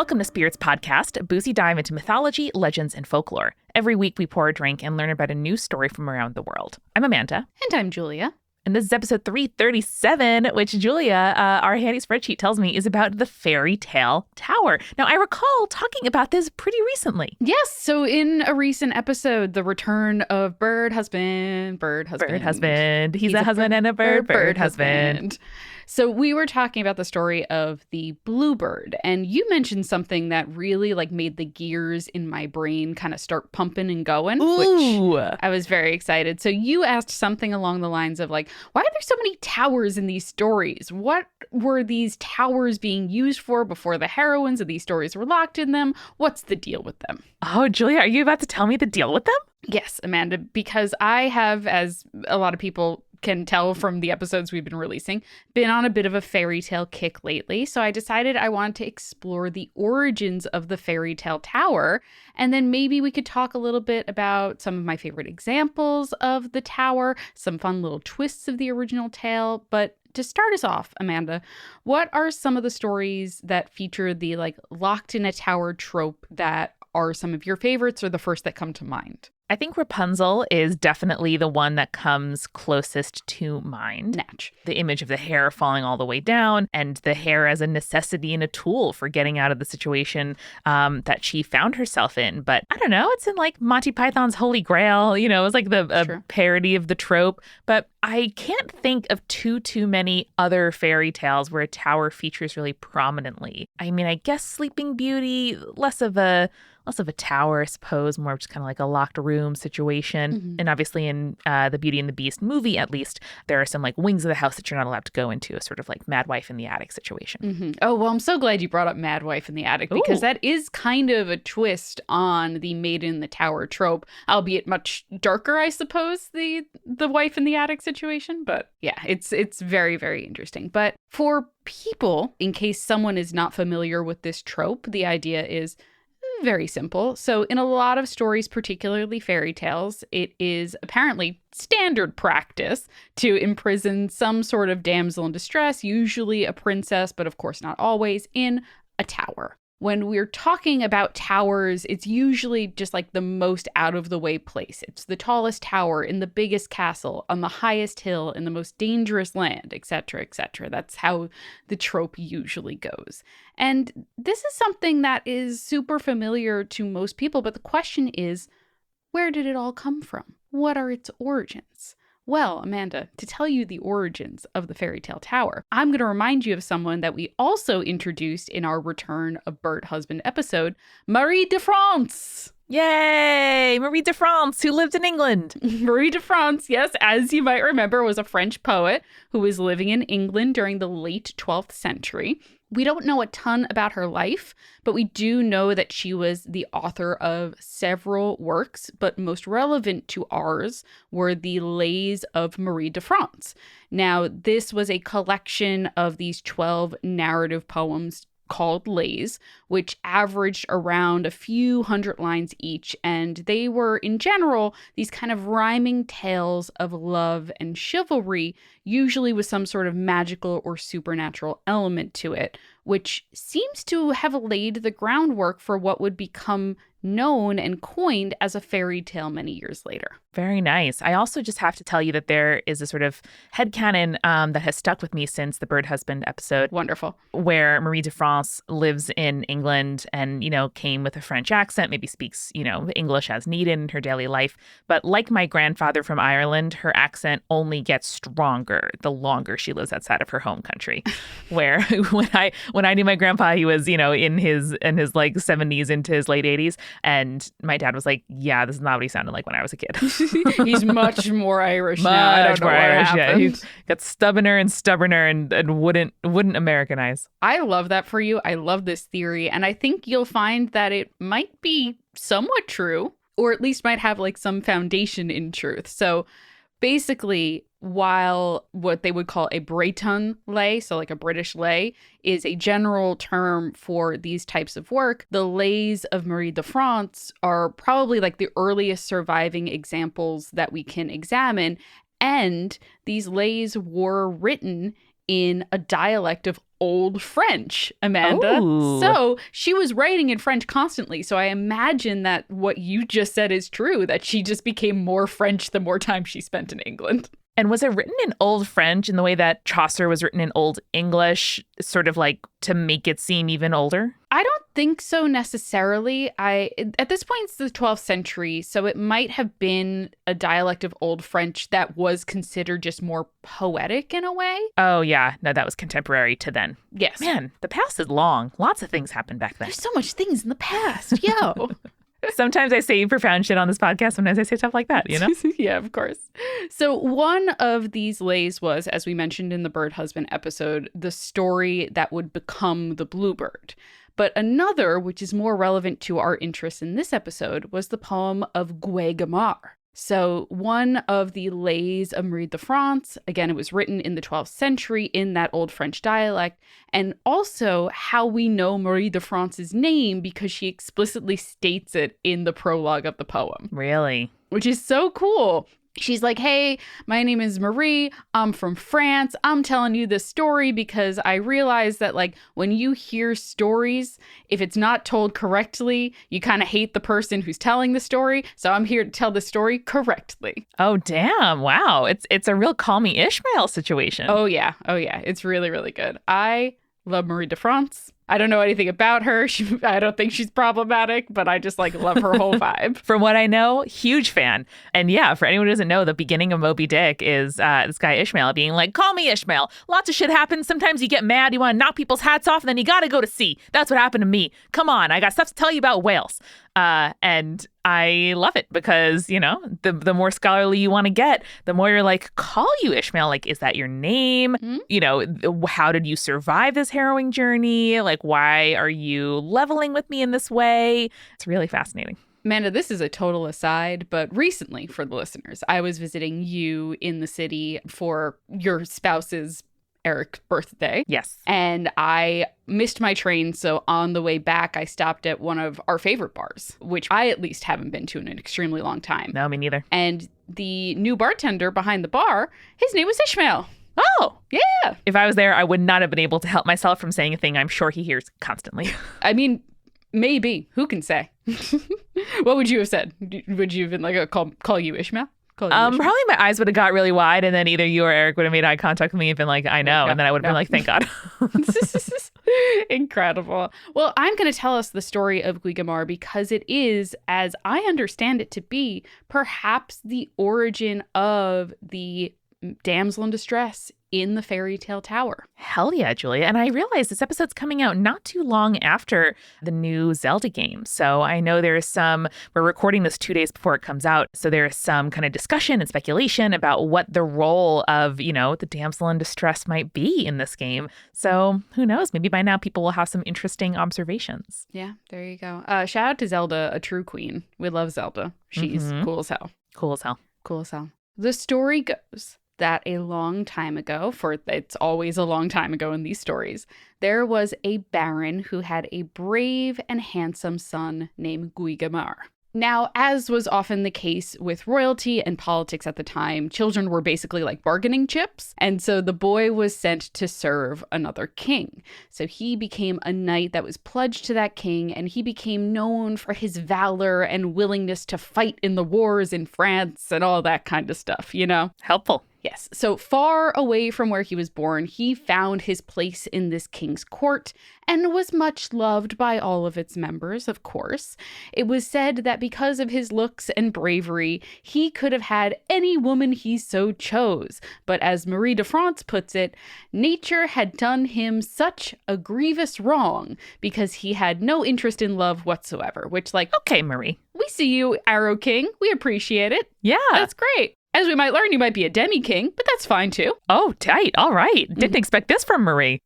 Welcome to Spirits Podcast, a boozy dive into mythology, legends, and folklore. Every week we pour a drink and learn about a new story from around the world. I'm Amanda. And I'm Julia. And this is episode 337, which Julia, our handy spreadsheet tells me is about the fairy tale tower. Now, I recall talking about this pretty recently. Yes, so in a recent episode, the return of bird husband. He's a husband and a bird husband. So we were talking about the story of the bluebird, and you mentioned something that really made the gears in my brain kind of start pumping and going, Ooh. which I was very excited. So you asked something along the lines of why are there so many towers in these stories? What were these towers being used for before the heroines of these stories were locked in them? What's the deal with them? Oh, Julia, are you about to tell me the deal with them? Yes, Amanda, because I have, as a lot of people can tell from the episodes we've been releasing, been on a bit of a fairy tale kick lately. So I decided I wanted to explore the origins of the fairy tale tower. And then maybe we could talk a little bit about some of my favorite examples of the tower, some fun little twists of the original tale. But to start us off, Amanda, what are some of the stories that feature the locked in a tower trope that are some of your favorites or the first that come to mind? I think Rapunzel is definitely the one that comes closest to mind. Natch. The image of the hair falling all the way down and the hair as a necessity and a tool for getting out of the situation that she found herself in. But I don't know, it's in Monty Python's Holy Grail, it's the parody of the trope. But I can't think of too many other fairy tales where a tower features really prominently. I mean, I guess Sleeping Beauty, less of a tower, I suppose, more of just kind of like a locked room situation. Mm-hmm. And obviously in the Beauty and the Beast movie, at least, there are some wings of the house that you're not allowed to go into, a sort of Mad Wife in the Attic situation. Mm-hmm. Oh, well, I'm so glad you brought up Mad Wife in the Attic, because that is kind of a twist on the Maiden in the Tower trope, albeit much darker, I suppose, the wife in the attic situation. But yeah, it's very, very interesting. But for people, in case someone is not familiar with this trope, the idea is very simple. So in a lot of stories, particularly fairy tales, it is apparently standard practice to imprison some sort of damsel in distress, usually a princess, but of course not always, in a tower. When we're talking about towers, it's usually just the most out of the way place. It's the tallest tower in the biggest castle, on the highest hill, in the most dangerous land, etc., etc. That's how the trope usually goes. And this is something that is super familiar to most people, but the question is, where did it all come from? What are its origins? Well, Amanda, to tell you the origins of the fairy tale tower, I'm going to remind you of someone that we also introduced in our Return of Bird Husband episode, Marie de France. Yay! Marie de France, who lived in England. Marie de France, yes, as you might remember, was a French poet who was living in England during the late 12th century. We don't know a ton about her life, but we do know that she was the author of several works, but most relevant to ours were the Lays of Marie de France. Now, this was a collection of these 12 narrative poems called Lays, which averaged around a few hundred lines each, and they were, in general, these kind of rhyming tales of love and chivalry, usually with some sort of magical or supernatural element to it, which seems to have laid the groundwork for what would become known and coined as a fairy tale many years later. Very nice. I also just have to tell you that there is a sort of headcanon that has stuck with me since the Bird Husband episode. Wonderful. Where Marie de France lives in England and, came with a French accent, maybe speaks, English as needed in her daily life. But like my grandfather from Ireland, her accent only gets stronger the longer she lives outside of her home country. Where when I knew my grandpa, he was, in his 70s into his late 80s. And my dad was like, yeah, this is not what he sounded like when I was a kid. He's much more Irish now. I don't know what happened. Yeah, he got stubborner and wouldn't Americanize. I love that for you. I love this theory. And I think you'll find that it might be somewhat true, or at least might have some foundation in truth. So basically, while what they would call a Breton lay, so a British lay, is a general term for these types of work, the Lays of Marie de France are probably the earliest surviving examples that we can examine. And these lays were written in a dialect of Old French, Amanda. Ooh. So she was writing in French constantly. So I imagine that what you just said is true, that she just became more French the more time she spent in England. And was it written in Old French in the way that Chaucer was written in Old English, sort of like to make it seem even older? I don't think so necessarily. At this point, it's the 12th century, so it might have been a dialect of Old French that was considered just more poetic in a way. Oh, yeah. No, that was contemporary to then. Yes. Man, the past is long. Lots of things happened back then. There's so much things in the past. Yo. Sometimes I say profound shit on this podcast. Sometimes I say stuff like that, you know? Yeah, of course. So one of these lays was, as we mentioned in the Bird Husband episode, the story that would become the Bluebird. But another, which is more relevant to our interest in this episode, was the poem of Guaigamar. So one of the lays of Marie de France, again, it was written in the 12th century in that Old French dialect, and also how we know Marie de France's name because she explicitly states it in the prologue of the poem. Really? Which is so cool. She's like, hey, my name is Marie. I'm from France. I'm telling you this story because I realize that, like, when you hear stories, if it's not told correctly, you kind of hate the person who's telling the story. So I'm here to tell the story correctly. Oh, damn. Wow. It's a real Call Me Ishmael situation. Oh, yeah. Oh, yeah. It's really, really good. I love Marie de France. I don't know anything about her. I don't think she's problematic, but I just love her whole vibe. From what I know, huge fan. And yeah, for anyone who doesn't know, the beginning of Moby Dick is this guy Ishmael being like, call me Ishmael. Lots of shit happens. Sometimes you get mad. You want to knock people's hats off and then you got to go to sea. That's what happened to me. Come on. I got stuff to tell you about whales. And I love it because, you know, the more scholarly you want to get, the more you're like, call you Ishmael. Like, is that your name? Mm-hmm. You know, how did you survive this harrowing journey? Like, why are you leveling with me in this way? It's really fascinating. Amanda, this is a total aside, but recently, for the listeners, I was visiting you in the city for your spouse's Eric's birthday. Yes. And I missed my train, so on the way back, I stopped at one of our favorite bars, which I at least haven't been to in an extremely long time. No, me neither. And the new bartender behind the bar, his name was Ishmael. Oh, yeah. If I was there, I would not have been able to help myself from saying a thing I'm sure he hears constantly. I mean, maybe. Who can say? What would you have said? Would you have been like, call you Ishmael? Probably my eyes would have got really wide, and then either you or Eric would have made eye contact with me and been like, I know. And then I would have been like, thank God. Incredible. Well, I'm going to tell us the story of Guaigamar because it is, as I understand it to be, perhaps the origin of the damsel in distress in the fairy tale tower. Hell yeah, Julia. And I realize this episode's coming out not too long after the new Zelda game. So I know we're recording this 2 days before it comes out. So there is some kind of discussion and speculation about what the role of, you know, the damsel in distress might be in this game. So who knows? Maybe by now people will have some interesting observations. Yeah, there you go. Shout out to Zelda, a true queen. We love Zelda. She's cool as hell. Cool as hell. Cool as hell. The story goes that a long time ago, for it's always a long time ago in these stories, there was a baron who had a brave and handsome son named Guaigamar. Now, as was often the case with royalty and politics at the time, children were basically like bargaining chips. And so the boy was sent to serve another king. So he became a knight that was pledged to that king, and he became known for his valor and willingness to fight in the wars in France and all that kind of stuff, you know? Helpful. Yes. So far away from where he was born, he found his place in this king's court and was much loved by all of its members, of course. It was said that because of his looks and bravery, he could have had any woman he so chose. But as Marie de France puts it, nature had done him such a grievous wrong because he had no interest in love whatsoever, which, like, okay, Marie. We see you, Arrow King. We appreciate it. Yeah. That's great. As we might learn, you might be a demi-king, but that's fine too. Oh, tight. All right. Didn't expect this from Marie.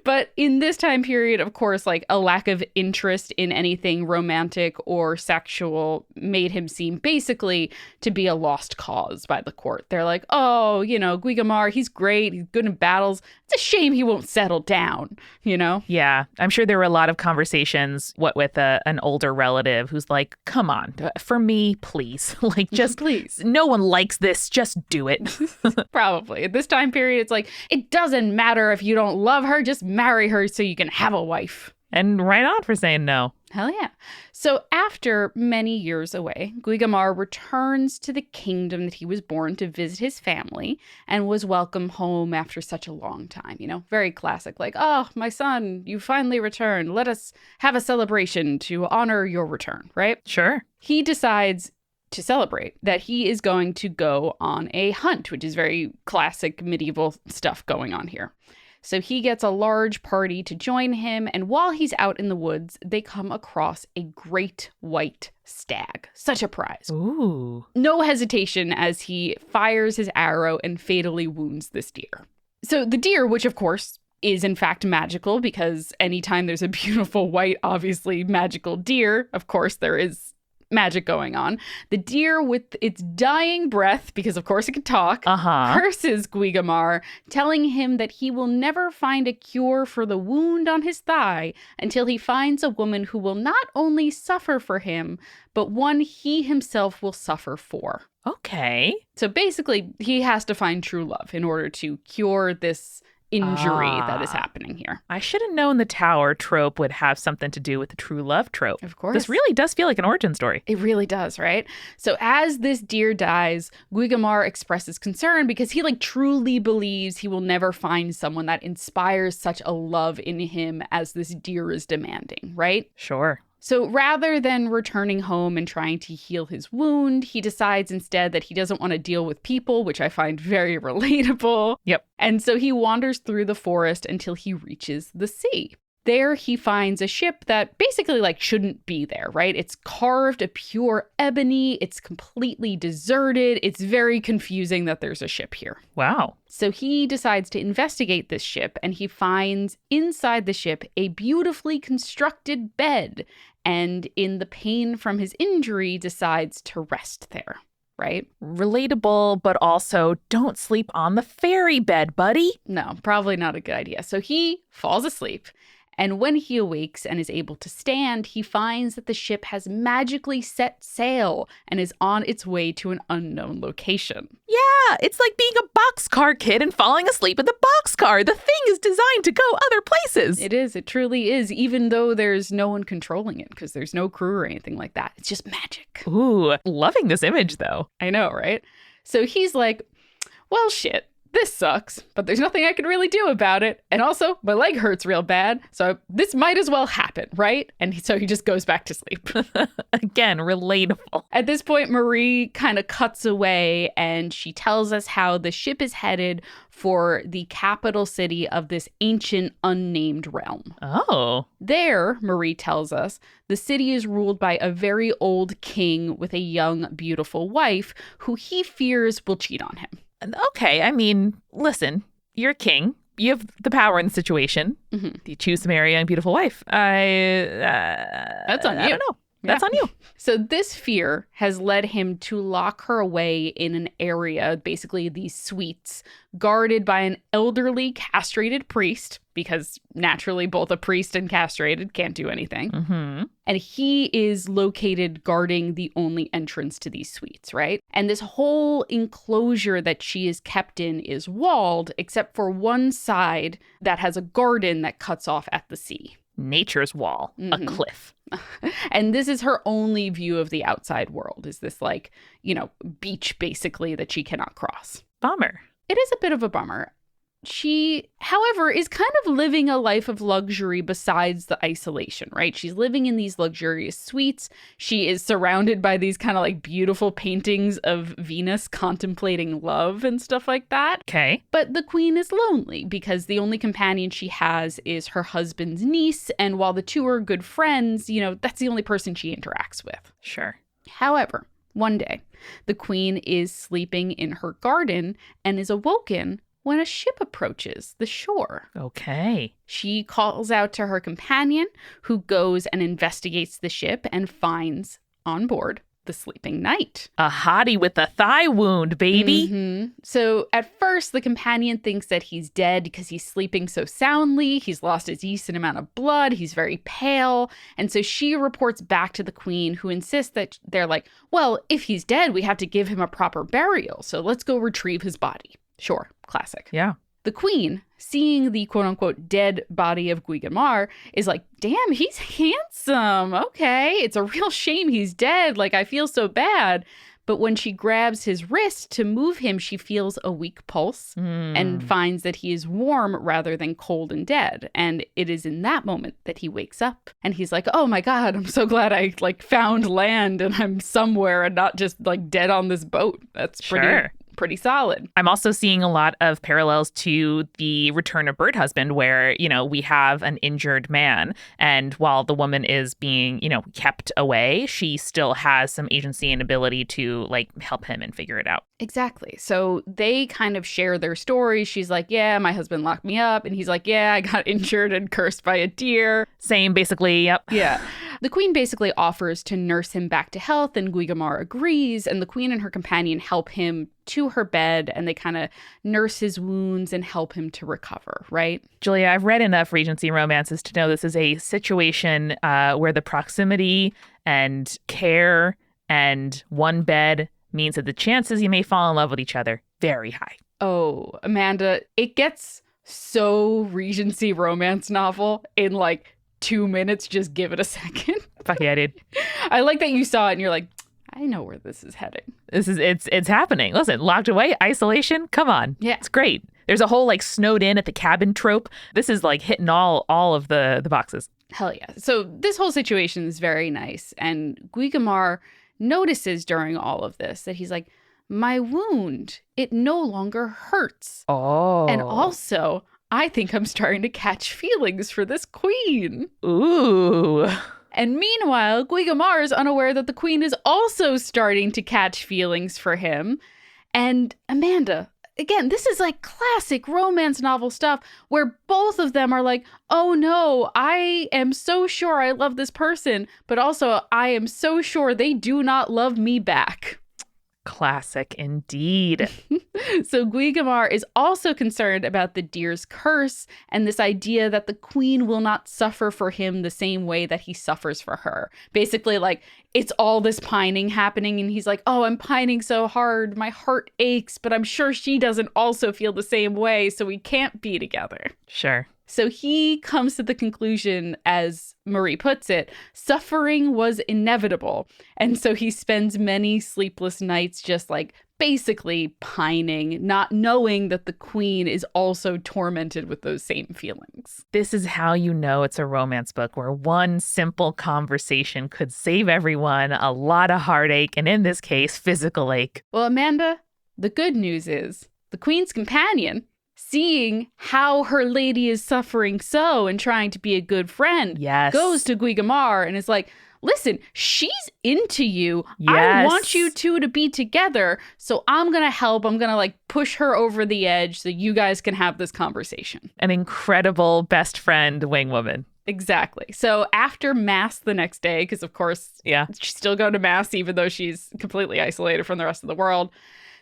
But in this time period, of course, like a lack of interest in anything romantic or sexual made him seem basically to be a lost cause by the court. They're like, oh, you know, Guaigamar, he's great. He's good in battles. It's a shame he won't settle down, you know? Yeah. I'm sure there were a lot of conversations with an older relative who's like, come on, for me, please. Like, just please. No one likes this, just do it. Probably. At this time period, it's like, it doesn't matter if you don't love her, just marry her so you can have a wife. And right on for saying no. Hell yeah. So after many years away, Guigamar returns to the kingdom that he was born to visit his family and was welcomed home after such a long time. You know, very classic. Like, oh, my son, you finally returned. Let us have a celebration to honor your return, right? Sure. He decides to celebrate that he is going to go on a hunt, which is very classic medieval stuff going on here. So he gets a large party to join him, and while he's out in the woods, they come across a great white stag. Such a prize. Ooh. No hesitation as he fires his arrow and fatally wounds this deer. So the deer, which of course is in fact magical, because anytime there's a beautiful white, obviously magical deer, of course there is magic going on. The deer, with its dying breath, because of course it can talk, curses Guigamar, telling him that he will never find a cure for the wound on his thigh until he finds a woman who will not only suffer for him, but one he himself will suffer for. Okay. So basically, he has to find true love in order to cure this injury that is happening here. I should have known the tower trope would have something to do with the true love trope. Of course. This really does feel like an origin story. It really does, right? So as this deer dies, Guigamar expresses concern because he truly believes he will never find someone that inspires such a love in him as this deer is demanding, right? Sure. So rather than returning home and trying to heal his wound, he decides instead that he doesn't want to deal with people, which I find very relatable. Yep. And so he wanders through the forest until he reaches the sea. There he finds a ship that basically shouldn't be there, right? It's carved of pure ebony. It's completely deserted. It's very confusing that there's a ship here. Wow. So he decides to investigate this ship, and he finds inside the ship a beautifully constructed bed, and in the pain from his injury decides to rest there, right? Relatable, but also don't sleep on the fairy bed, buddy. No, probably not a good idea. So he falls asleep. And when he awakes and is able to stand, he finds that the ship has magically set sail and is on its way to an unknown location. Yeah, it's like being a boxcar kid and falling asleep in the boxcar. The thing is designed to go other places. It is. It truly is, even though there's no one controlling it because there's no crew or anything like that. It's just magic. Ooh, loving this image, though. I know, right? So he's like, well, shit. This sucks, but there's nothing I can really do about it. And also, my leg hurts real bad, so this might as well happen, right? And so he just goes back to sleep. Again, relatable. At this point, Marie kind of cuts away, and she tells us how the ship is headed for the capital city of this ancient unnamed realm. Oh. There, Marie tells us, the city is ruled by a very old king with a young, beautiful wife who he fears will cheat on him. Okay, I mean, listen, you're a king. You have the power in the situation. Mm-hmm. You choose to marry a young, beautiful wife. That's on you. I don't know. That's on you. So this fear has led him to lock her away in an area, basically these suites, guarded by an elderly castrated priest, because naturally both a priest and castrated can't do anything. Mm-hmm. And he is located guarding the only entrance to these suites, right? And this whole enclosure that she is kept in is walled, except for one side that has a garden that cuts off at the sea. Nature's wall, a cliff. And this is her only view of the outside world, is this beach basically that she cannot cross. Bummer. It is a bit of a bummer. She, however, is kind of living a life of luxury besides the isolation, right? She's living in these luxurious suites. She is surrounded by these kind of beautiful paintings of Venus contemplating love and stuff like that. Okay. But the queen is lonely because the only companion she has is her husband's niece. And while the two are good friends, that's the only person she interacts with. Sure. However, one day, the queen is sleeping in her garden and is awoken when a ship approaches the shore. Okay. She calls out to her companion, who goes and investigates the ship and finds on board the sleeping knight. A hottie with a thigh wound, baby. Mm-hmm. So at first, the companion thinks that he's dead because he's sleeping so soundly. He's lost a decent amount of blood. He's very pale. And so she reports back to the queen, who insists that they're like, well, if he's dead, we have to give him a proper burial. So let's go retrieve his body. Sure. Classic. Yeah. The queen, seeing the quote-unquote dead body of Guigemar, is like, damn, he's handsome. Okay, it's a real shame he's dead. Like, I feel so bad. But when she grabs his wrist to move him, she feels a weak pulse and finds that he is warm rather than cold and dead. And it is in that moment that he wakes up. And he's like, oh my God, I'm so glad I found land and I'm somewhere and not just dead on this boat. That's pretty solid. I'm also seeing a lot of parallels to the Return of Bird Husband, where, we have an injured man. And while the woman is being, kept away, she still has some agency and ability to help him and figure it out. Exactly. So they kind of share their stories. She's like, yeah, my husband locked me up. And he's like, yeah, I got injured and cursed by a deer. Same, basically. Yep. Yeah. The queen basically offers to nurse him back to health, and Guigemar agrees. And the queen and her companion help him to her bed, and they kind of nurse his wounds and help him to recover, right? Julia, I've read enough Regency romances to know this is a situation where the proximity and care and one bed means that the chances you may fall in love with each other, very high. Oh, Amanda, it gets so Regency romance novel in 2 minutes. Just give it a second. Fuck yeah, dude. I like that you saw it and you're like, I know where this is heading. It's happening. Listen, locked away, isolation. Come on. Yeah. It's great. There's a whole snowed in at the cabin trope. This is hitting all of the boxes. Hell yeah. So this whole situation is very nice. And Guigemar notices during all of this that he's like, my wound, it no longer hurts. Oh. And also, I think I'm starting to catch feelings for this queen. Ooh. And meanwhile, Guigemar is unaware that the queen is also starting to catch feelings for him. And Amanda, again, this is classic romance novel stuff where both of them are like, oh no, I am so sure I love this person, but also I am so sure they do not love me back. Classic indeed. So Guigemar is also concerned about the deer's curse and this idea that the queen will not suffer for him the same way that he suffers for her. Basically, it's all this pining happening, and he's like, oh, I'm pining so hard. My heart aches, but I'm sure she doesn't also feel the same way, so we can't be together. Sure. So he comes to the conclusion, as Marie puts it, suffering was inevitable. And so he spends many sleepless nights just basically pining, not knowing that the queen is also tormented with those same feelings. This is how you know it's a romance book, where one simple conversation could save everyone a lot of heartache, and in this case, physical ache. Well, Amanda, the good news is the queen's companion, seeing how her lady is suffering so and trying to be a good friend, yes, goes to Guigemar and is like, listen, she's into you. Yes. I want you two to be together. So I'm going to help. I'm going to push her over the edge so you guys can have this conversation. An incredible best friend wing woman. Exactly. So after mass the next day, because of course, she's still going to mass even though she's completely isolated from the rest of the world,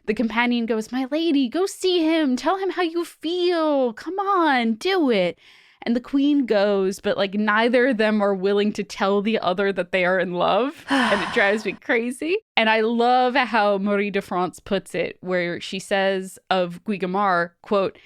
the companion goes, my lady, go see him. Tell him how you feel. Come on, do it. And the queen goes, but neither of them are willing to tell the other that they are in love. And it drives me crazy. And I love how Marie de France puts it, where she says of Guigemar, quote,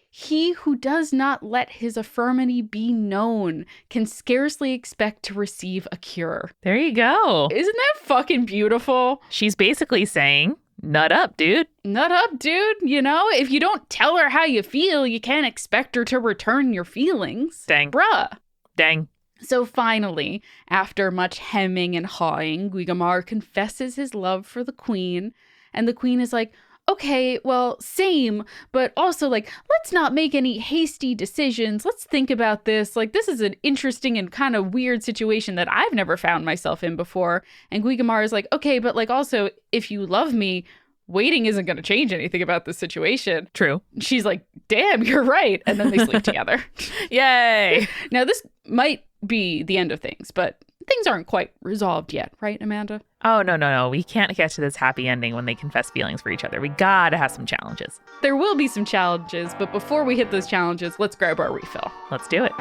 he who does not let his infirmity be known can scarcely expect to receive a cure. There you go. Isn't that fucking beautiful? She's basically saying, nut up, dude. Nut up, dude. If you don't tell her how you feel, you can't expect her to return your feelings. Dang. Bruh. Dang. So finally, after much hemming and hawing, Guigemar confesses his love for the queen. And the queen is like, okay, well, same, but also let's not make any hasty decisions. Let's think about this. This is an interesting and kind of weird situation that I've never found myself in before. And Guigemar is like, okay, but also, if you love me, waiting isn't going to change anything about this situation. True. She's like, damn, you're right. And then they sleep together. Yay. Now, this might be the end of things, but things aren't quite resolved yet, right, Amanda? Oh, no. We can't get to this happy ending when they confess feelings for each other. We gotta have some challenges. There will be some challenges, but before we hit those challenges, let's grab our refill. Let's do it.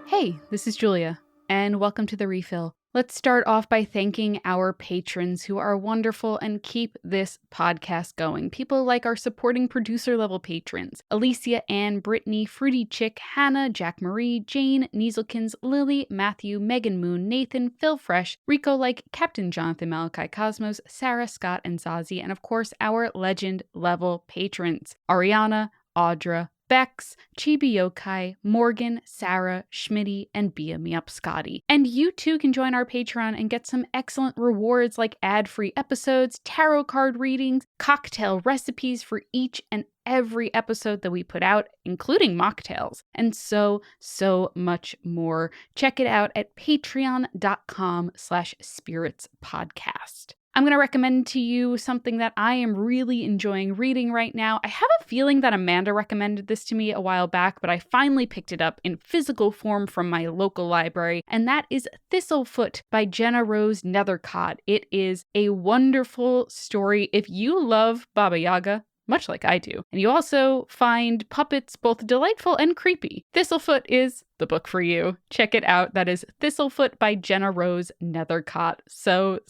Hey, this is Julia, and welcome to The Refill. Let's start off by thanking our patrons who are wonderful and keep this podcast going. People like our supporting producer level patrons: Alicia, Ann, Brittany, Fruity Chick, Hannah, Jack Marie, Jane, Nieselkins, Lily, Matthew, Megan Moon, Nathan, Phil Fresh, Rico Like, Captain Jonathan Malachi Cosmos, Sarah, Scott, and Zazie, and of course our legend level patrons: Ariana, Audra, Bex, Chibi Yokai, Morgan, Sarah, Schmitty, and Bia Me Up Scotty. And you too can join our Patreon and get some excellent rewards like ad-free episodes, tarot card readings, cocktail recipes for each and every episode that we put out, including mocktails, and so much more. Check it out at patreon.com/spiritspodcast. I'm going to recommend to you something that I am really enjoying reading right now. I have a feeling that Amanda recommended this to me a while back, but I finally picked it up in physical form from my local library, and that is Thistlefoot by GennaRose Nethercott. It is a wonderful story. If you love Baba Yaga, much like I do, and you also find puppets both delightful and creepy, Thistlefoot is the book for you. Check it out. That is Thistlefoot by GennaRose Nethercott. So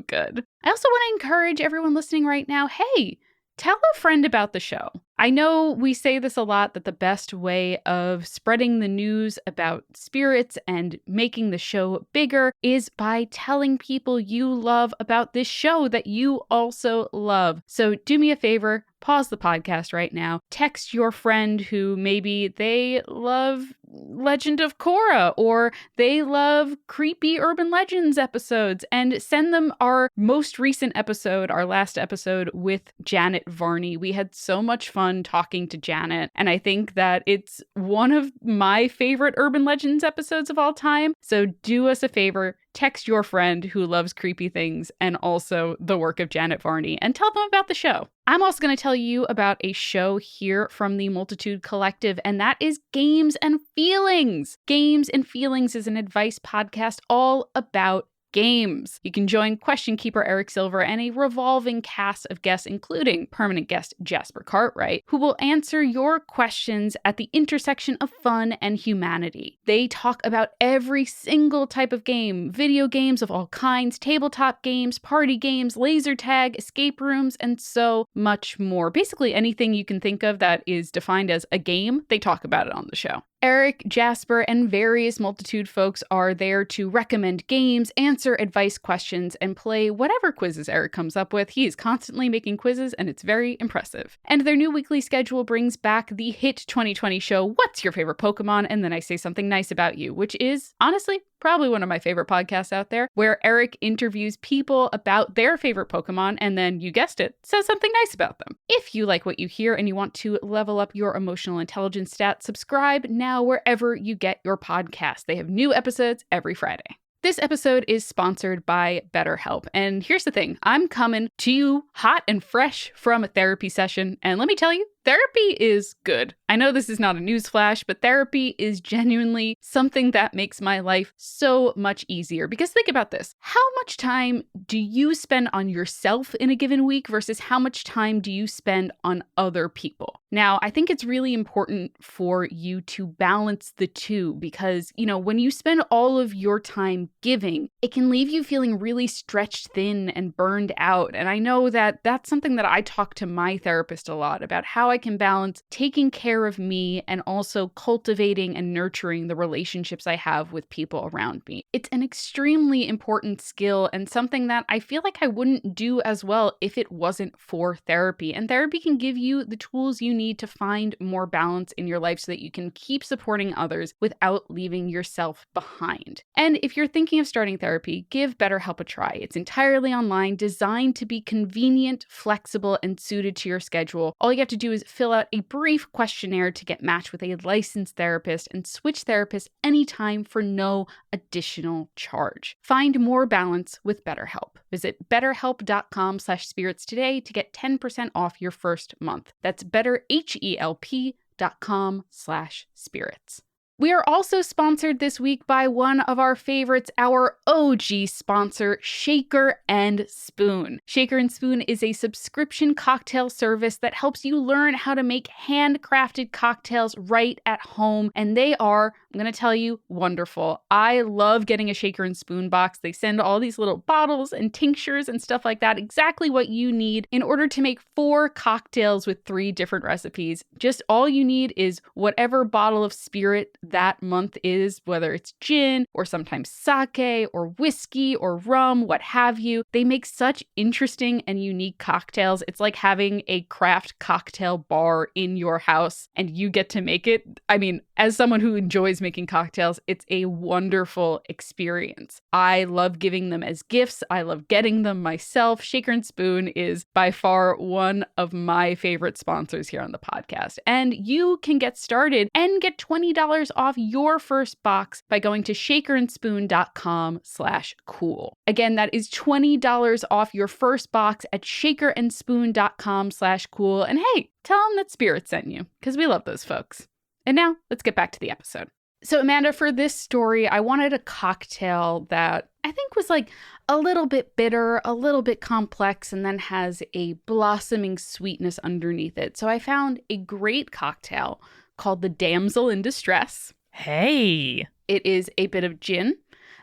good. I also want to encourage everyone listening right now, hey, tell a friend about the show. I know we say this a lot, that the best way of spreading the news about spirits and making the show bigger is by telling people you love about this show that you also love. So do me a favor, pause the podcast right now, text your friend who maybe they love Legend of Korra or they love creepy urban legends episodes, and send them our most recent episode, our last episode with Janet Varney. We had so much fun talking to Janet, and I think that it's one of my favorite urban legends episodes of all time. So do us a favor, text your friend who loves creepy things and also the work of Janet Varney, and tell them about the show. I'm also going to tell you about a show here from the Multitude Collective, and that is Games and Feelings. Games and Feelings is an advice podcast all about games. You can join Question Keeper Eric Silver and a revolving cast of guests, including permanent guest Jasper Cartwright, who will answer your questions at the intersection of fun and humanity. They talk about every single type of game: video games of all kinds, tabletop games, party games, laser tag, escape rooms, and so much more. Basically anything you can think of that is defined as a game, they talk about it on the show. Eric, Jasper, and various Multitude folks are there to recommend games, answer advice questions, and play whatever quizzes Eric comes up with. He is constantly making quizzes, and it's very impressive. And their new weekly schedule brings back the hit 2020 show, What's Your Favorite Pokemon? And then I Say Something Nice About You, which is, honestly, probably one of my favorite podcasts out there, where Eric interviews people about their favorite Pokemon and then, you guessed it, says something nice about them. If you like what you hear and you want to level up your emotional intelligence stats, subscribe now wherever you get your podcasts. They have new episodes every Friday. This episode is sponsored by BetterHelp. And here's the thing, I'm coming to you hot and fresh from a therapy session, and let me tell you, therapy is good. I know this is not a newsflash, but therapy is genuinely something that makes my life so much easier. Because think about this. How much time do you spend on yourself in a given week versus how much time do you spend on other people? Now, I think it's really important for you to balance the two because, when you spend all of your time giving, it can leave you feeling really stretched thin and burned out. And I know that that's something that I talk to my therapist a lot about, how I can balance taking care of me and also cultivating and nurturing the relationships I have with people around me. It's an extremely important skill and something that I feel like I wouldn't do as well if it wasn't for therapy. And therapy can give you the tools you need to find more balance in your life so that you can keep supporting others without leaving yourself behind. And if you're thinking of starting therapy, give BetterHelp a try. It's entirely online, designed to be convenient, flexible, and suited to your schedule. All you have to do is fill out a brief questionnaire to get matched with a licensed therapist and switch therapists anytime for no additional charge. Find more balance with BetterHelp. Visit betterhelp.com/spirits today to get 10% off your first month. That's betterhelp.com/spirits. We are also sponsored this week by one of our favorites, our OG sponsor, Shaker and Spoon. Shaker and Spoon is a subscription cocktail service that helps you learn how to make handcrafted cocktails right at home. And they are, I'm going to tell you, wonderful. I love getting a Shaker and Spoon box. They send all these little bottles and tinctures and stuff like that, exactly what you need in order to make 4 cocktails with 3 different recipes. Just all you need is whatever bottle of spirit that month is, whether it's gin or sometimes sake or whiskey or rum, what have you. They make such interesting and unique cocktails. It's like having a craft cocktail bar in your house and you get to make it. I mean, as someone who enjoys making cocktails, it's a wonderful experience. I love giving them as gifts. I love getting them myself. Shaker and Spoon is by far one of my favorite sponsors here on the podcast. And you can get started and get $20 off your first box by going to shakerandspoon.com/cool. Again, that is $20 off your first box at shakerandspoon.com/cool. And hey, tell them that Spirit sent you, because we love those folks. And now let's get back to the episode. So Amanda, for this story, I wanted a cocktail that I think was like a little bit bitter, a little bit complex, and then has a blossoming sweetness underneath it. So I found a great cocktail called the Damsel in Distress. Hey! It is a bit of gin,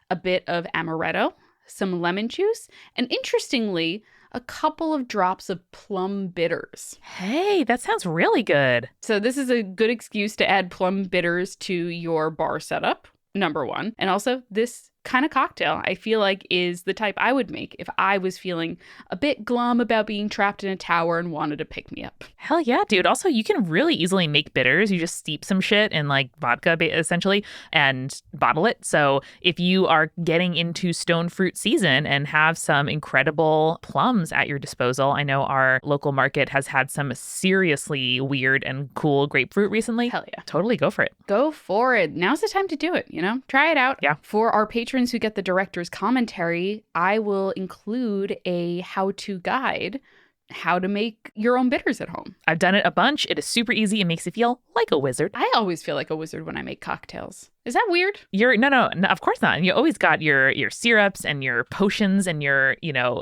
a bit of amaretto, some lemon juice, and interestingly, a couple of drops of plum bitters. Hey, that sounds really good. So this is a good excuse to add plum bitters to your bar setup, number one. And also, this kind of cocktail I feel like is the type I would make if I was feeling a bit glum about being trapped in a tower and wanted to pick me up. Hell yeah, dude. Also, you can really easily make bitters. You just steep some shit in like vodka essentially and bottle it. So if you are getting into stone fruit season and have some incredible plums at your disposal, I know our local market has had some seriously weird and cool grapefruit recently. Hell yeah. Totally go for it. Go for it. Now's the time to do it, Try it out. Yeah. For our patrons who get the director's commentary, I will include a how-to guide, how to make your own bitters at home. I've done it a bunch. It is super easy. It makes you feel like a wizard. I always feel like a wizard when I make cocktails. Is that weird? No, of course not. You always got your syrups and your potions and your,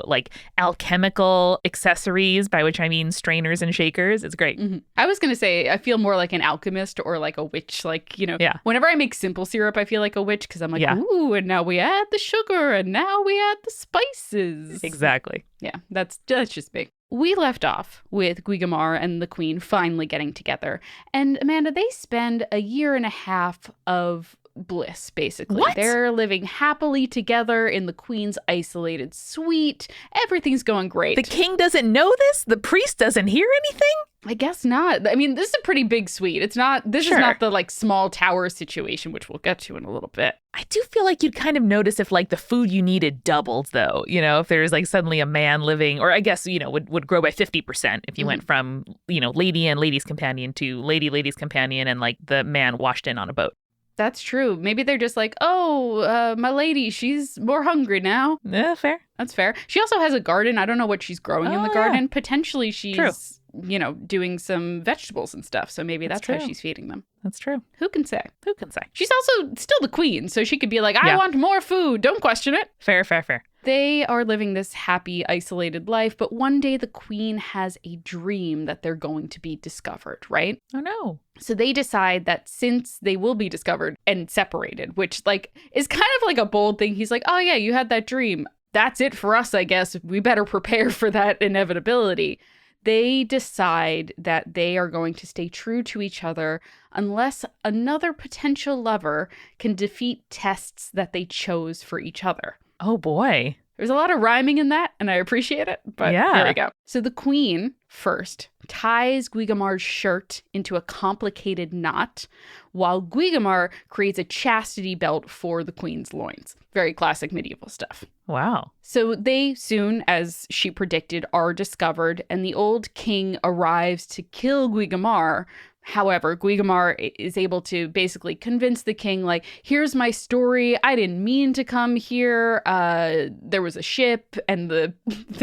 like alchemical accessories, by which I mean strainers and shakers. It's great. Mm-hmm. I was going to say, I feel more like an alchemist or like a witch. Like, Yeah. Whenever I make simple syrup, I feel like a witch because I'm like, Ooh, and now we add the sugar and now we add the spices. Exactly. Yeah, that's just big. We left off with Guigamar and the Queen finally getting together. And Amanda, they spend a year and a half of bliss, basically. What? They're living happily together in the Queen's isolated suite. Everything's going great. The king doesn't know this? The priest doesn't hear anything? I guess not. I mean, this is a pretty big suite. This is not the like small tower situation, which we'll get to in a little bit. I do feel like you'd kind of notice if like the food you needed doubled though, if there's like suddenly a man living, or I guess, would grow by 50% if you went from, lady and lady's companion to lady's companion and like the man washed in on a boat. That's true. Maybe they're just like, my lady, she's more hungry now. Yeah, fair. That's fair. She also has a garden. I don't know what she's growing in the garden. Potentially she's, True. Doing some vegetables and stuff. So maybe that's how she's feeding them. That's true. Who can say? Who can say? She's also still the queen. So she could be like, I want more food. Don't question it. Fair. They are living this happy, isolated life. But one day the queen has a dream that they're going to be discovered, right? Oh, no. So they decide that since they will be discovered and separated, which like is kind of like a bold thing. He's like, oh, yeah, you had that dream. That's it for us, I guess. We better prepare for that inevitability. They decide that they are going to stay true to each other unless another potential lover can defeat tests that they chose for each other. Oh, boy. There's a lot of rhyming in that, and I appreciate it, but here we go. So the queen first ties Guigamar's shirt into a complicated knot, while Guigamar creates a chastity belt for the queen's loins. Very classic medieval stuff. Wow. So they soon, as she predicted, are discovered, and the old king arrives to kill Guigamar. However, Guigamar is able to basically convince the king, like, here's my story. I didn't mean to come here. There was a ship. And the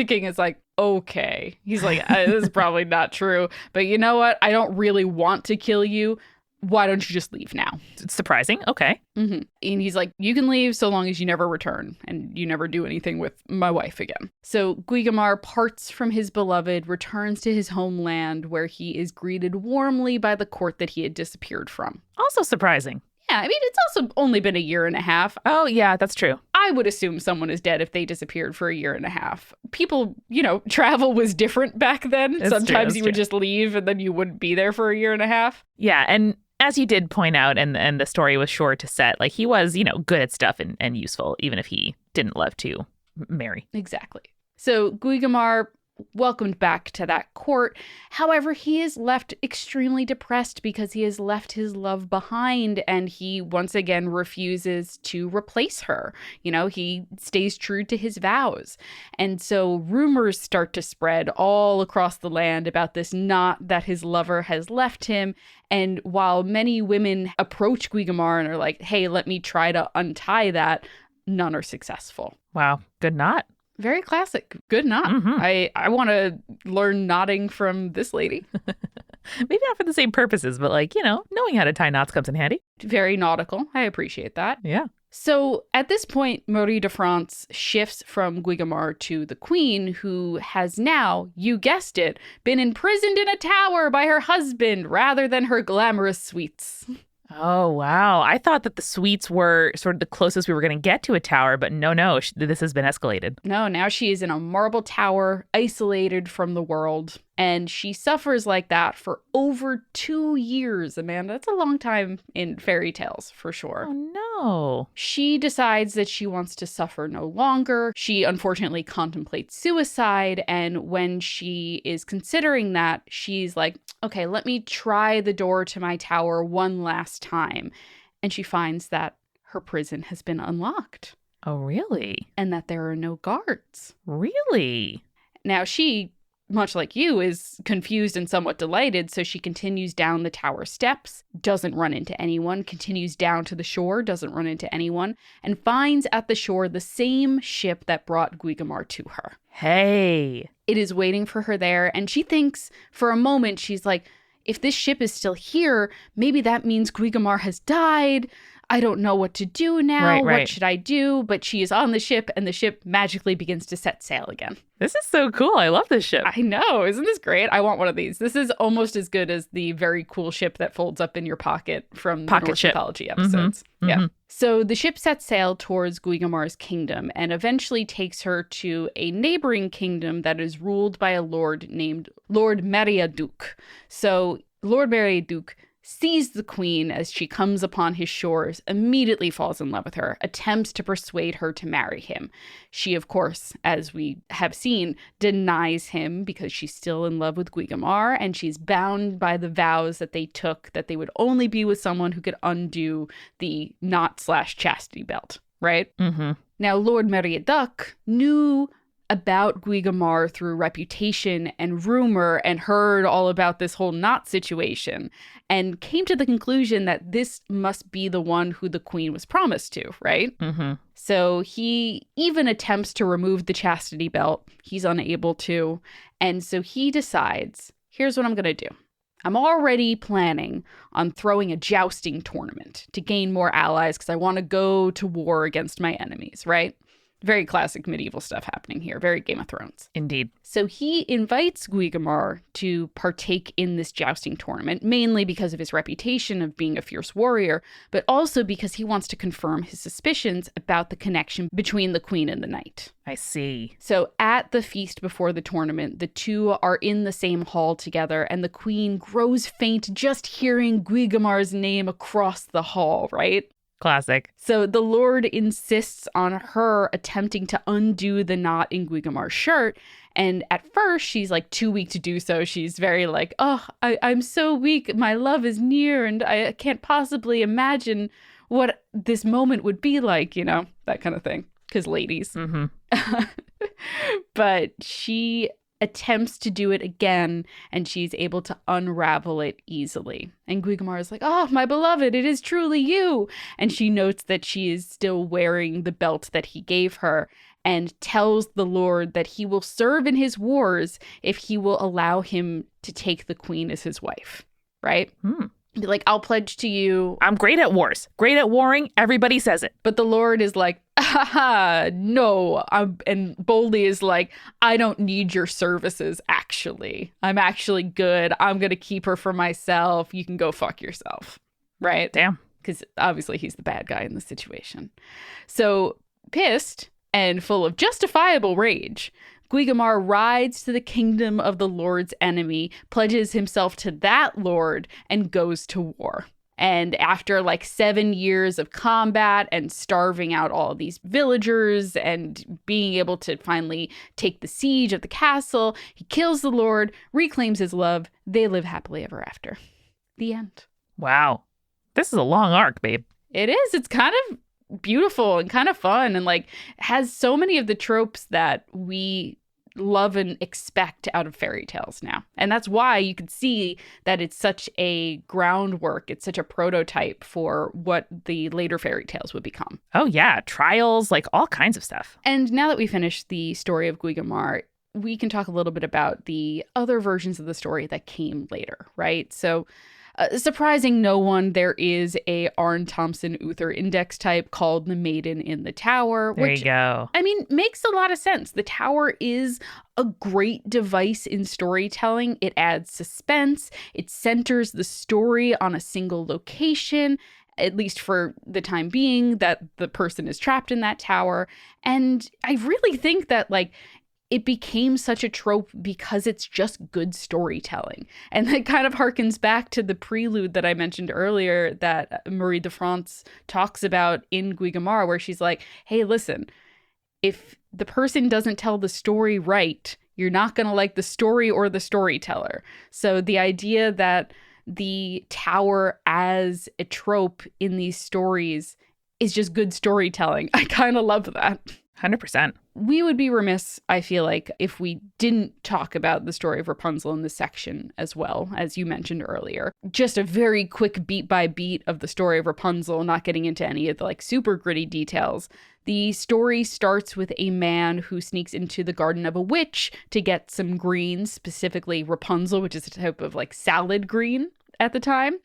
king is like, okay. He's like, this is probably not true. But you know what? I don't really want to kill you. why don't you just leave now? It's surprising. Okay. And he's like, you can leave so long as you never return and you never do anything with my wife again. So Guigamar parts from his beloved, returns to his homeland where he is greeted warmly by the court that he had disappeared from. Also surprising. Yeah, I mean, it's also only been a year and a half. Oh, yeah, that's true. I would assume someone is dead if they disappeared for a year and a half. People, travel was different back then. Sometimes you would just leave and then you wouldn't be there for a year and a half. Yeah, and as you did point out, and the story was sure to set, like he was, good at stuff and useful, even if he didn't love to marry. Exactly. So Guigamar welcomed back to that court. However, he is left extremely depressed because he has left his love behind and he once again refuses to replace her. He stays true to his vows. And so rumors start to spread all across the land about this knot that his lover has left him. And while many women approach Guigamar and are like, hey, let me try to untie that, none are successful. Wow. Good knot. Very classic. Good knot. I want to learn knotting from this lady. Maybe not for the same purposes, but knowing how to tie knots comes in handy. Very nautical. I appreciate that. Yeah. So at this point, Marie de France shifts from Guigamar to the queen, who has now, you guessed it, been imprisoned in a tower by her husband rather than her glamorous suites. Oh, wow. I thought that the suites were sort of the closest we were going to get to a tower, but no, this has been escalated. No, now she is in a marble tower, isolated from the world, and she suffers like that for over 2 years, Amanda. That's a long time in fairy tales, for sure. Oh, no. She decides that she wants to suffer no longer. She unfortunately contemplates suicide, and when she is considering that, she's like, okay, let me try the door to my tower one last time. And she finds that her prison has been unlocked. Oh, really? And that there are no guards. Really? Now she, much like you, is confused and somewhat delighted, so she continues down the tower steps, doesn't run into anyone, continues down to the shore, doesn't run into anyone, and finds at the shore the same ship that brought Guigamar to her. Hey. It is waiting for her there, and she thinks for a moment, she's like, if this ship is still here, maybe that means Guigamar has died. I don't know what to do now. Right. What should I do? But she is on the ship, and the ship magically begins to set sail again. This is so cool. I love this ship. I know. Isn't this great? I want one of these. This is almost as good as the very cool ship that folds up in your pocket from the Norse mythology episodes. Yeah. So the ship sets sail towards Guigamar's kingdom and eventually takes her to a neighboring kingdom that is ruled by a lord named Lord Meriaduc. So Lord Meriaduc sees the queen as she comes upon his shores, immediately falls in love with her, attempts to persuade her to marry him. She, of course, as we have seen, denies him because she's still in love with Guigamar, and she's bound by the vows that they took that they would only be with someone who could undo the knot/chastity belt, right? Now, Lord Meriaduc knew about Guigamar through reputation and rumor and heard all about this whole knot situation and came to the conclusion that this must be the one who the queen was promised to, right? So he even attempts to remove the chastity belt. He's unable to. And so he decides, here's what I'm going to do. I'm already planning on throwing a jousting tournament to gain more allies because I want to go to war against my enemies, right? Very classic medieval stuff happening here. Very Game of Thrones. Indeed. So he invites Guigamar to partake in this jousting tournament, mainly because of his reputation of being a fierce warrior, but also because he wants to confirm his suspicions about the connection between the queen and the knight. I see. So at the feast before the tournament, the two are in the same hall together, and the queen grows faint just hearing Guigamar's name across the hall, right? Classic. So the Lord insists on her attempting to undo the knot in Guigamar's shirt. And at first, she's like too weak to do so. She's very like, oh, I'm so weak. My love is near and I can't possibly imagine what this moment would be like, that kind of thing. Because ladies. But she attempts to do it again, and she's able to unravel it easily. And Guigamar is like, oh, my beloved, it is truly you. And she notes that she is still wearing the belt that he gave her and tells the Lord that he will serve in his wars if he will allow him to take the queen as his wife, right? Be like, I'll pledge to you. I'm great at wars. Great at warring. Everybody says it. But the Lord is like, no. And boldly is like, I don't need your services, actually. I'm actually good. I'm going to keep her for myself. You can go fuck yourself. Right? Damn. Because obviously he's the bad guy in the situation. So pissed and full of justifiable rage, Guigamar rides to the kingdom of the Lord's enemy, pledges himself to that lord, and goes to war. And after like 7 years of combat and starving out all of these villagers and being able to finally take the siege of the castle, he kills the lord, reclaims his love. They live happily ever after. The end. Wow. This is a long arc, babe. It is. It's kind of beautiful and kind of fun and like has so many of the tropes that we love and expect out of fairy tales now. And that's why you could see that it's such a groundwork. It's such a prototype for what the later fairy tales would become. Oh, yeah. Trials, like all kinds of stuff. And now that we finished the story of Guigamar, we can talk a little bit about the other versions of the story that came later, right? So surprising no one, there is a Arne Thompson Uther index type called The Maiden in the Tower. There you go. I mean, makes a lot of sense. The Tower is a great device in storytelling. It adds suspense. It centers the story on a single location, at least for the time being, that the person is trapped in that tower. And I really think that, like, it became such a trope because it's just good storytelling. And that kind of harkens back to the prelude that I mentioned earlier that Marie de France talks about in Guigamar, where she's like, hey, listen, if the person doesn't tell the story right, you're not going to like the story or the storyteller. So the idea that the tower as a trope in these stories is just good storytelling, I kind of love that. 100%. We would be remiss, I feel like, if we didn't talk about the story of Rapunzel in this section as well, as you mentioned earlier. Just a very quick beat by beat of the story of Rapunzel, not getting into any of the like super gritty details. The story starts with a man who sneaks into the garden of a witch to get some greens, specifically Rapunzel, which is a type of like salad green at the time,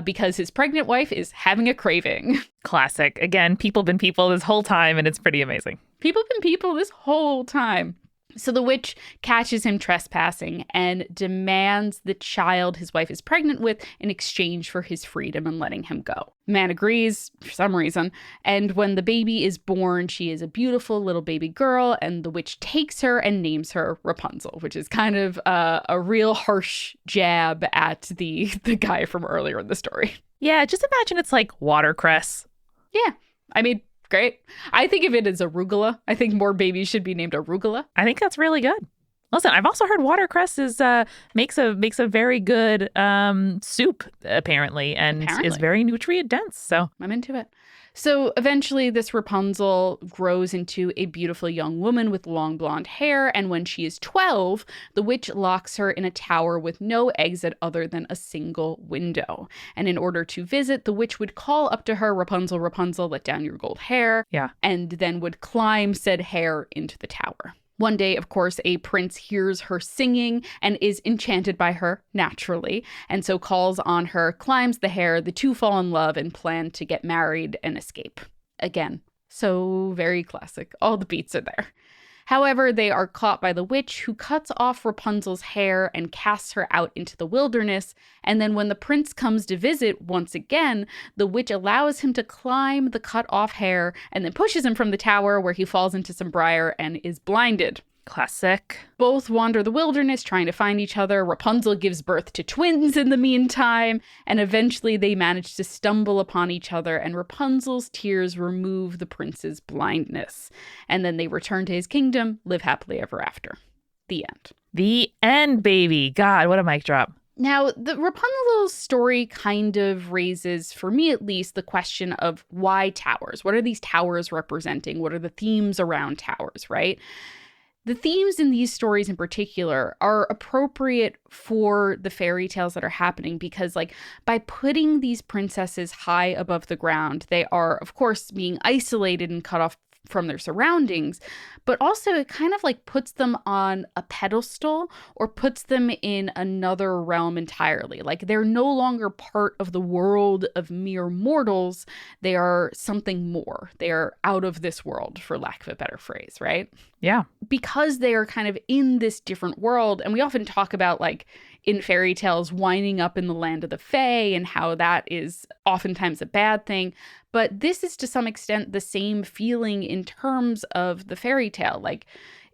because his pregnant wife is having a craving. Classic. Again, people been people this whole time, and it's pretty amazing. People been people this whole time. So the witch catches him trespassing and demands the child his wife is pregnant with in exchange for his freedom and letting him go. The man agrees for some reason, and when the baby is born, she is a beautiful little baby girl, and the witch takes her and names her Rapunzel, which is kind of a real harsh jab at the guy from earlier in the story. Yeah, just imagine it's like watercress. Yeah, I mean, great. I think of it as arugula. I think more babies should be named arugula. I think that's really good. Listen, I've also heard watercress is makes a very good soup apparently, and is very nutrient dense. So I'm into it. So eventually this Rapunzel grows into a beautiful young woman with long blonde hair, and when she is 12, the witch locks her in a tower with no exit other than a single window. And in order to visit, the witch would call up to her, Rapunzel, Rapunzel, let down your gold hair, and then would climb said hair into the tower. One day, of course, a prince hears her singing and is enchanted by her, naturally, and so calls on her, climbs the hair, the two fall in love and plan to get married and escape. Again, so very classic. All the beats are there. However, they are caught by the witch, who cuts off Rapunzel's hair and casts her out into the wilderness, and then when the prince comes to visit once again, the witch allows him to climb the cut-off hair and then pushes him from the tower, where he falls into some briar and is blinded. Classic. Both wander the wilderness trying to find each other. Rapunzel gives birth to twins in the meantime, and eventually they manage to stumble upon each other, and Rapunzel's tears remove the prince's blindness. And then they return to his kingdom, live happily ever after. The end. The end, baby. God, what a mic drop. Now, the Rapunzel story kind of raises, for me at least, the question of why towers? What are these towers representing? What are the themes around towers, right? The themes in these stories in particular are appropriate for the fairy tales that are happening because, like, by putting these princesses high above the ground, they are, of course, being isolated and cut off from their surroundings, but also it kind of like puts them on a pedestal or puts them in another realm entirely. Like they're no longer part of the world of mere mortals. They are something more. They are out of this world, for lack of a better phrase, right? Yeah. Because they are kind of in this different world. And we often talk about like in fairy tales winding up in the land of the Fae and how that is oftentimes a bad thing. But this is to some extent the same feeling in terms of the fairy tale. Like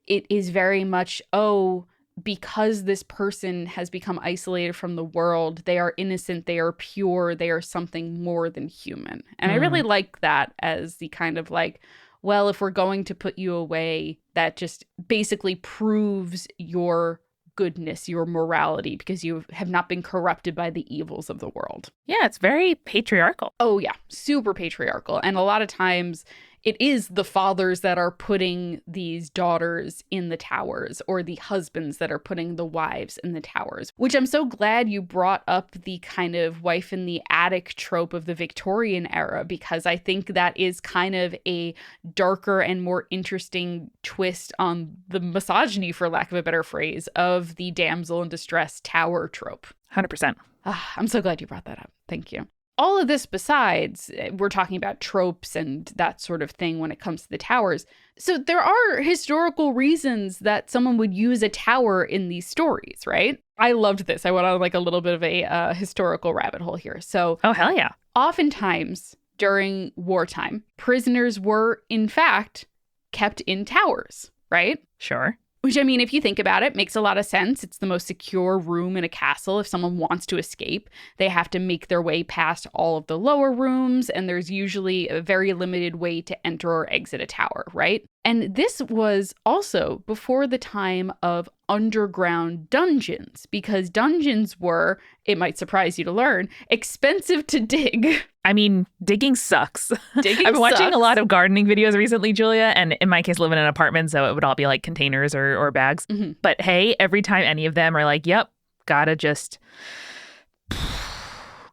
it is very much, oh, because this person has become isolated from the world, they are innocent, they are pure, they are something more than human. And I really like that as the kind of like, well, if we're going to put you away, that just basically proves your goodness, your morality, because you have not been corrupted by the evils of the world. Yeah, it's very patriarchal. Oh, yeah. Super patriarchal. And a lot of times it is the fathers that are putting these daughters in the towers, or the husbands that are putting the wives in the towers, which I'm so glad you brought up the kind of wife in the attic trope of the Victorian era, because I think that is kind of a darker and more interesting twist on the misogyny, for lack of a better phrase, of the damsel in distress tower trope. 100%. I'm so glad you brought that up. Thank you. All of this besides, we're talking about tropes and that sort of thing when it comes to the towers. So there are historical reasons that someone would use a tower in these stories, right? I loved this. I went on like a little bit of a historical rabbit hole here. So, oh, hell yeah. Oftentimes during wartime, prisoners were, in fact, kept in towers, right? Sure. Which, I mean, if you think about it, makes a lot of sense. It's the most secure room in a castle. If someone wants to escape, they have to make their way past all of the lower rooms, and there's usually a very limited way to enter or exit a tower, right? And this was also before the time of underground dungeons, because dungeons were, it might surprise you to learn, expensive to dig. I mean, digging sucks. I've been watching sucks. a lot of gardening videos recently, Julia, and in my case, live in an apartment, so it would all be like containers or bags. Mm-hmm. But hey, every time any of them are like, yep, gotta just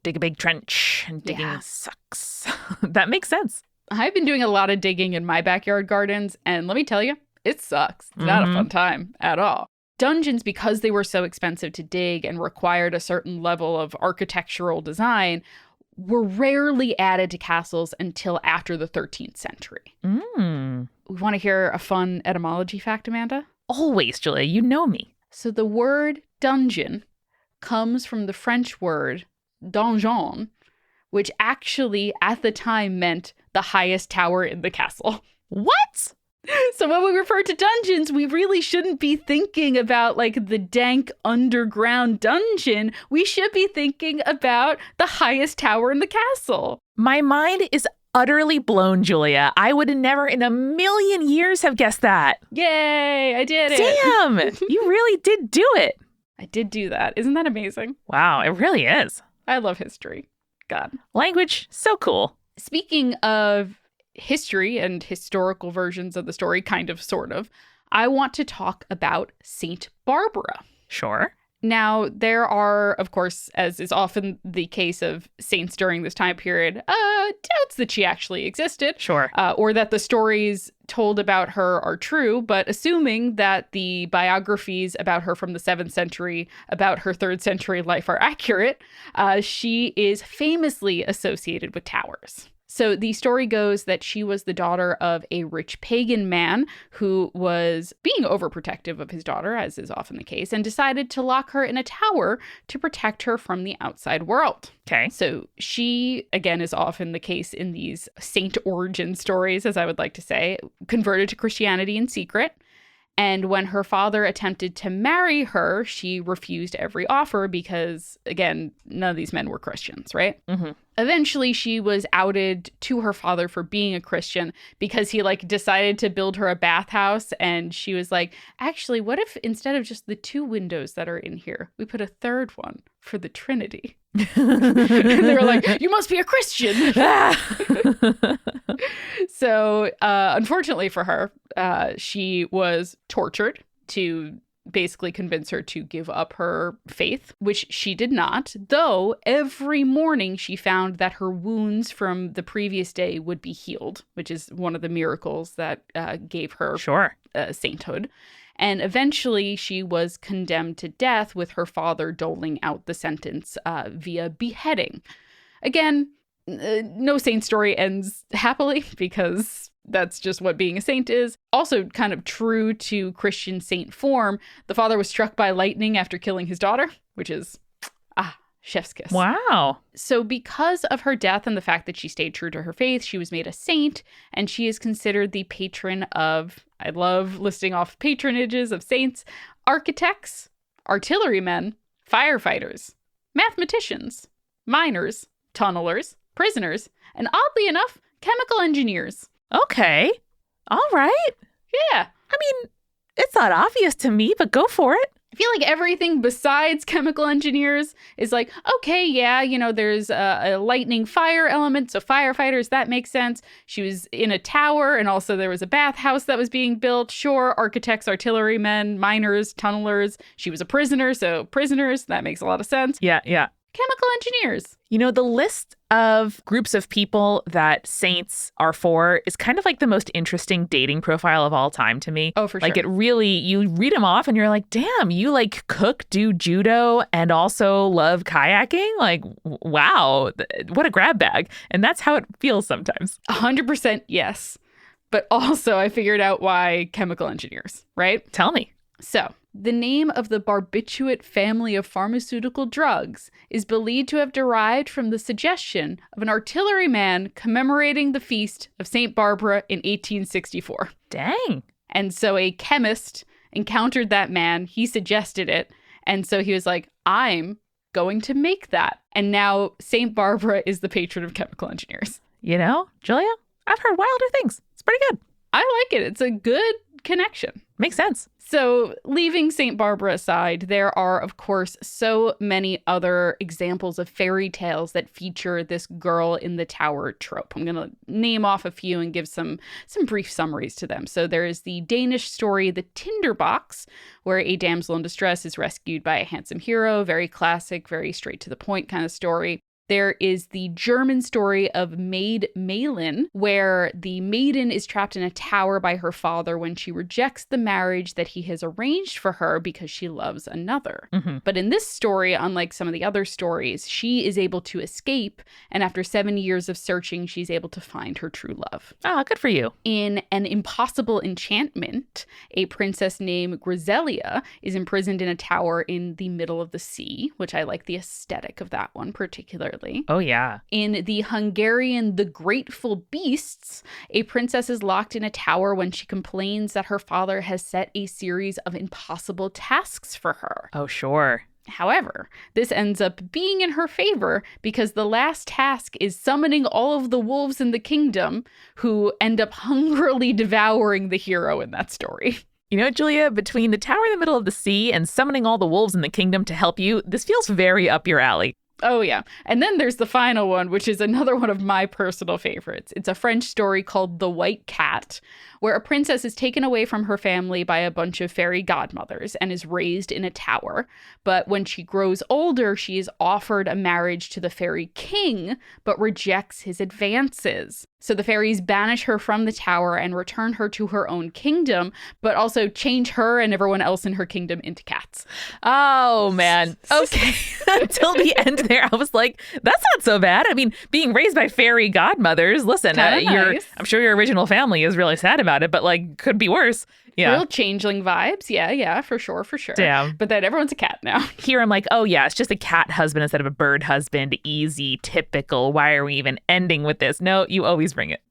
dig a big trench, and digging sucks. That makes sense. I've been doing a lot of digging in my backyard gardens, and let me tell you, it sucks. It's not a fun time at all. Dungeons, because they were so expensive to dig and required a certain level of architectural design, were rarely added to castles until after the 13th century. We want to hear a fun etymology fact, Amanda? Always, Julia. You know me. So the word dungeon comes from the French word donjon, which actually at the time meant the highest tower in the castle. What? So when we refer to dungeons, we really shouldn't be thinking about like the dank underground dungeon. We should be thinking about the highest tower in the castle. My mind is utterly blown, Julia. I would never in a million years have guessed that. Yay, I did it. Damn, you really did do it. I did do that. Isn't that amazing? Wow, it really is. I love history. God. Language, so cool. Speaking of history and historical versions of the story, kind of, sort of, I want to talk about Saint Barbara. Sure. Now, there are, of course, as is often the case of saints during this time period, doubts that she actually existed. Sure. Or that the stories told about her are true, but assuming that the biographies about her from the 7th century, about her 3rd century life are accurate, she is famously associated with towers. So the story goes that she was the daughter of a rich pagan man who was being overprotective of his daughter, as is often the case, and decided to lock her in a tower to protect her from the outside world. Okay. So she, again, is often the case in these saint origin stories, as I would like to say, converted to Christianity in secret. And when her father attempted to marry her, she refused every offer because, again, none of these men were Christians, right? Mm-hmm. Eventually, she was outed to her father for being a Christian because he decided to build her a bathhouse. And she was like, actually, what if instead of just the 2 windows that are in here, we put a 3rd one for the Trinity? And they were like, you must be a Christian. So unfortunately for her, she was tortured to basically convince her to give up her faith, which she did not, though every morning she found that her wounds from the previous day would be healed, which is one of the miracles that gave her sainthood. And eventually she was condemned to death, with her father doling out the sentence via beheading. Again, no saint story ends happily, because that's just what being a saint is. Also, kind of true to Christian saint form, the father was struck by lightning after killing his daughter, which is, chef's kiss. Wow. So because of her death and the fact that she stayed true to her faith, she was made a saint, and she is considered the patron of, I love listing off patronages of saints, architects, artillerymen, firefighters, mathematicians, miners, tunnelers, prisoners, and oddly enough, chemical engineers. Okay. All right. Yeah. I mean, it's not obvious to me, but go for it. I feel like everything besides chemical engineers is like, okay, yeah, there's a lightning fire element, so firefighters, that makes sense. She was in a tower, and also there was a bathhouse that was being built. Sure, architects, artillerymen, miners, tunnelers. She was a prisoner, so prisoners, that makes a lot of sense. Yeah. Chemical engineers. The list of groups of people that saints are for is kind of like the most interesting dating profile of all time to me. Oh, for sure. Like, it really, you read them off and you're like, damn, you like cook, do judo, and also love kayaking? Like, wow, what a grab bag. And that's how it feels sometimes. 100% yes. But also I figured out why chemical engineers, right? Tell me. So, the name of the barbiturate family of pharmaceutical drugs is believed to have derived from the suggestion of an artilleryman commemorating the feast of St. Barbara in 1864. Dang. And so a chemist encountered that man, he suggested it, and so he was like, I'm going to make that. And now St. Barbara is the patron of chemical engineers. Julia, I've heard wilder things. It's pretty good. I like it. It's a good connection. Makes sense. So, leaving St. Barbara aside, there are, of course, so many other examples of fairy tales that feature this girl in the tower trope. I'm going to name off a few and give some brief summaries to them. So there is the Danish story, The Tinderbox, where a damsel in distress is rescued by a handsome hero. Very classic, very straight to the point kind of story. There is the German story of Maid Malin, where the maiden is trapped in a tower by her father when she rejects the marriage that he has arranged for her because she loves another. Mm-hmm. But in this story, unlike some of the other stories, she is able to escape, and after 7 years of searching, she's able to find her true love. Ah, good for you. In An Impossible Enchantment, a princess named Griselia is imprisoned in a tower in the middle of the sea, which I like the aesthetic of that one particularly. Oh, yeah. In the Hungarian The Grateful Beasts, a princess is locked in a tower when she complains that her father has set a series of impossible tasks for her. Oh, sure. However, this ends up being in her favor because the last task is summoning all of the wolves in the kingdom, who end up hungrily devouring the hero in that story. Julia, between the tower in the middle of the sea and summoning all the wolves in the kingdom to help you, this feels very up your alley. Oh, yeah. And then there's the final one, which is another one of my personal favorites. It's a French story called The White Cat, where a princess is taken away from her family by a bunch of fairy godmothers and is raised in a tower. But when she grows older, she is offered a marriage to the fairy king, but rejects his advances. So the fairies banish her from the tower and return her to her own kingdom, but also change her and everyone else in her kingdom into cats. Oh, man. Okay. Until the end there, I was like, that's not so bad. I mean, being raised by fairy godmothers, listen, nice. I'm sure your original family is really sad about it, but like, could be worse. Yeah. Real changeling vibes. Yeah, for sure. Damn. But then everyone's a cat now. Here I'm like, oh yeah, it's just a cat husband instead of a bird husband. Easy, typical. Why are we even ending with this? No, you always bring it.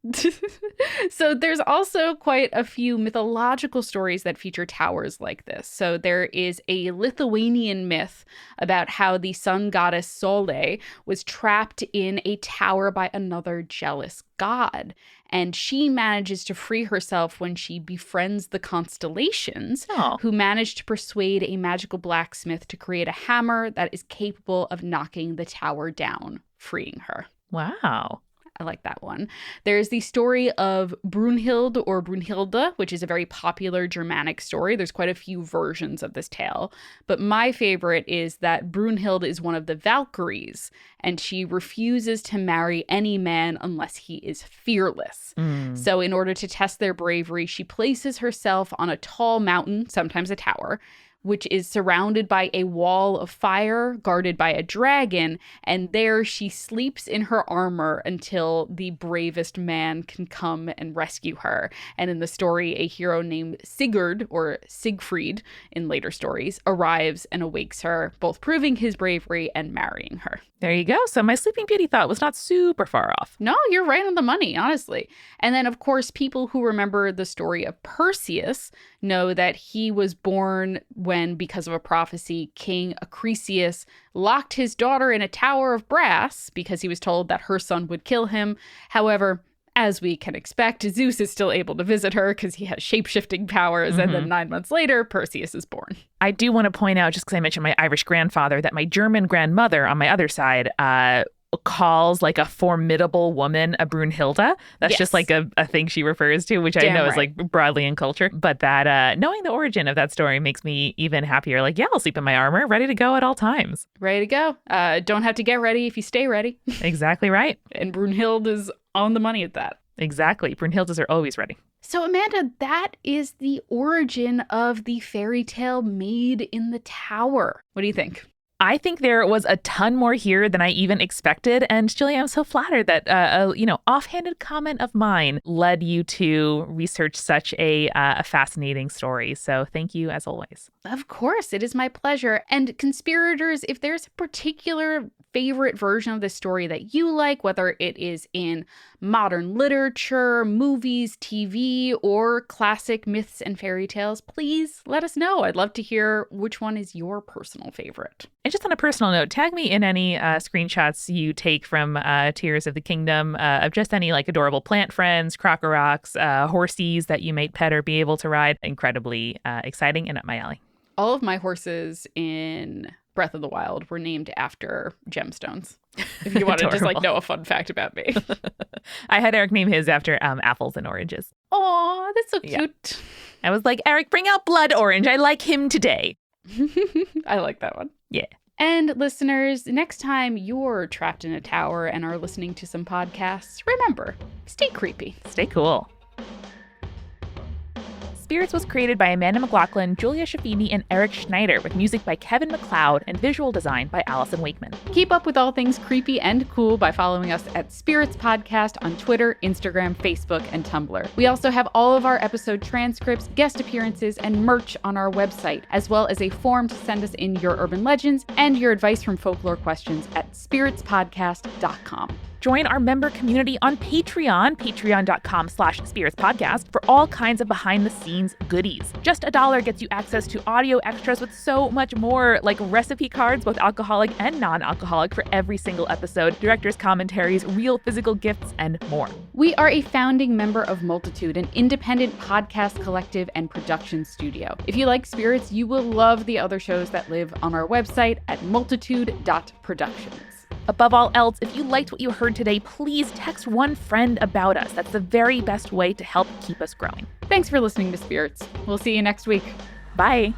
So there's also quite a few mythological stories that feature towers like this. So there is a Lithuanian myth about how the sun goddess Sole was trapped in a tower by another jealous god. And she manages to free herself when she befriends the constellations, who manage to persuade a magical blacksmith to create a hammer that is capable of knocking the tower down, freeing her. Wow. I like that one. There's the story of Brunhild or Brunhilde, which is a very popular Germanic story. There's quite a few versions of this tale. But my favorite is that Brunhild is one of the Valkyries, and she refuses to marry any man unless he is fearless. So in order to test their bravery, she places herself on a tall mountain, sometimes a tower, which is surrounded by a wall of fire, guarded by a dragon, and there she sleeps in her armor until the bravest man can come and rescue her. And in the story, a hero named Sigurd, or Siegfried in later stories, arrives and awakes her, both proving his bravery and marrying her. There you go. So my Sleeping Beauty thought was not super far off. No, you're right on the money, honestly. And then, of course, people who remember the story of Perseus know that he was born when, because of a prophecy, King Acrisius locked his daughter in a tower of brass because he was told that her son would kill him. However, as we can expect, Zeus is still able to visit her because he has shape-shifting powers. And then 9 months later, Perseus is born. I do want to point out, just because I mentioned my Irish grandfather, that my German grandmother on my other side calls like a formidable woman a Brunhilde. That's just like a thing she refers to, which I know is like broadly in culture. But that knowing the origin of that story makes me even happier. Like, yeah, I'll sleep in my armor, ready to go at all times. Ready to go. Don't have to get ready if you stay ready. Exactly right. And Brunhild is on the money at that. Exactly. Brunhildes are always ready. So, Amanda, that is the origin of the fairy tale Maid in the Tower. What do you think? I think there was a ton more here than I even expected. And Julia, I'm so flattered that offhanded comment of mine led you to research such a fascinating story. So thank you as always. Of course, it is my pleasure. And conspirators, if there's a particular favorite version of this story that you like, whether it is in modern literature, movies, TV, or classic myths and fairy tales, please let us know. I'd love to hear which one is your personal favorite. And just on a personal note, tag me in any screenshots you take from Tears of the Kingdom of just any like adorable plant friends, crocorocs, horsies that you might pet or be able to ride. Incredibly exciting and up my alley. All of my horses in Breath of the Wild were named after gemstones. If you want to just like know a fun fact about me. I had Eric name his after apples and oranges. Oh, that's so cute. I was like, Eric, bring out blood orange. I like him today. I like that one. Yeah. And listeners, next time you're trapped in a tower and are listening to some podcasts, remember, stay creepy. Stay cool. Spirits was created by Amanda McLaughlin, Julia Shafini, and Eric Schneider, with music by Kevin MacLeod and visual design by Allison Wakeman. Keep up with all things creepy and cool by following us at Spirits Podcast on Twitter, Instagram, Facebook, and Tumblr. We also have all of our episode transcripts, guest appearances, and merch on our website, as well as a form to send us in your urban legends and your advice from folklore questions at spiritspodcast.com. Join our member community on Patreon, patreon.com/spiritspodcast, for all kinds of behind-the-scenes goodies. Just $1 gets you access to audio extras with so much more, like recipe cards, both alcoholic and non-alcoholic, for every single episode, director's commentaries, real physical gifts, and more. We are a founding member of Multitude, an independent podcast collective and production studio. If you like Spirits, you will love the other shows that live on our website at multitude.productions. Above all else, if you liked what you heard today, please text one friend about us. That's the very best way to help keep us growing. Thanks for listening to Spirits. We'll see you next week. Bye.